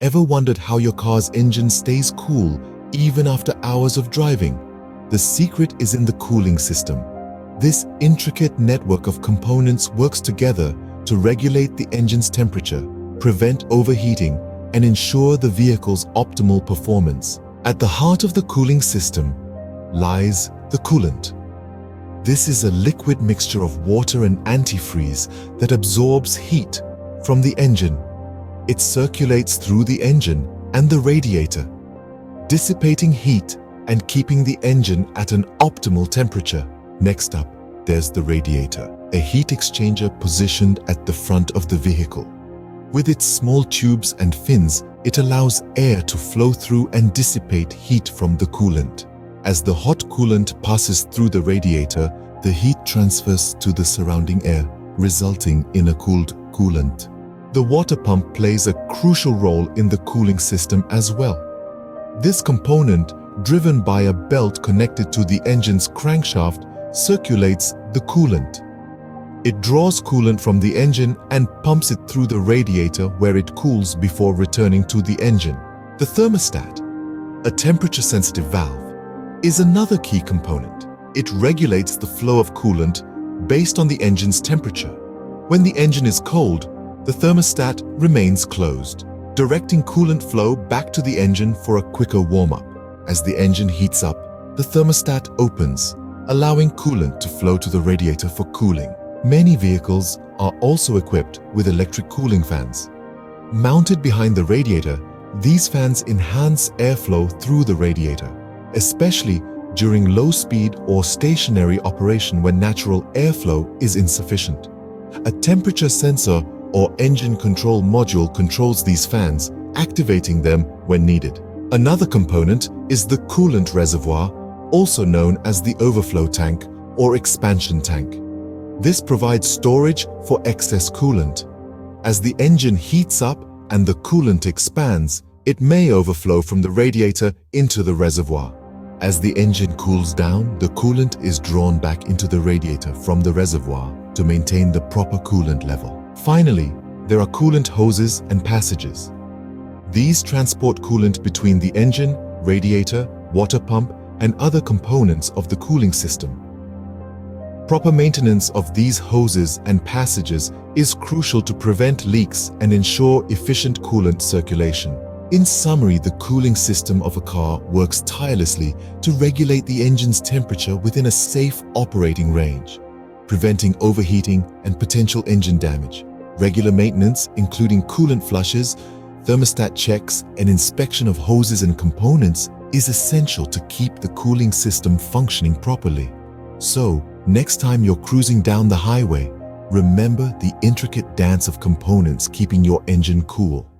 Ever wondered how your car's engine stays cool even after hours of driving? The secret is in the cooling system. This intricate network of components works together to regulate the engine's temperature, prevent overheating, and ensure the vehicle's optimal performance. At the heart of the cooling system lies the coolant. This is a liquid mixture of water and antifreeze that absorbs heat from the engine. It circulates through the engine and the radiator, dissipating heat and keeping the engine at an optimal temperature. Next up, there's the radiator, a heat exchanger positioned at the front of the vehicle. With its small tubes and fins, it allows air to flow through and dissipate heat from the coolant. As the hot coolant passes through the radiator, the heat transfers to the surrounding air, resulting in a cooled coolant. The water pump plays a crucial role in the cooling system as well. This component, driven by a belt connected to the engine's crankshaft, circulates the coolant. It draws coolant from the engine and pumps it through the radiator where it cools before returning to the engine. The thermostat, a temperature-sensitive valve, is another key component. It regulates the flow of coolant based on the engine's temperature. When the engine is cold, the thermostat remains closed, directing coolant flow back to the engine for a quicker warm-up. As the engine heats up, the thermostat opens, allowing coolant to flow to the radiator for cooling. Many vehicles are also equipped with electric cooling fans. Mounted behind the radiator, these fans enhance airflow through the radiator, especially during low-speed or stationary operation when natural airflow is insufficient. A temperature sensor or engine control module controls these fans, activating them when needed. Another component is the coolant reservoir, also known as the overflow tank or expansion tank. This provides storage for excess coolant. As the engine heats up and the coolant expands, it may overflow from the radiator into the reservoir. As the engine cools down, the coolant is drawn back into the radiator from the reservoir to maintain the proper coolant level. Finally, there are coolant hoses and passages. These transport coolant between the engine, radiator, water pump, and other components of the cooling system. Proper maintenance of these hoses and passages is crucial to prevent leaks and ensure efficient coolant circulation. In summary, the cooling system of a car works tirelessly to regulate the engine's temperature within a safe operating range, preventing overheating and potential engine damage. Regular maintenance, including coolant flushes, thermostat checks, and inspection of hoses and components, is essential to keep the cooling system functioning properly. So, next time you're cruising down the highway, remember the intricate dance of components keeping your engine cool.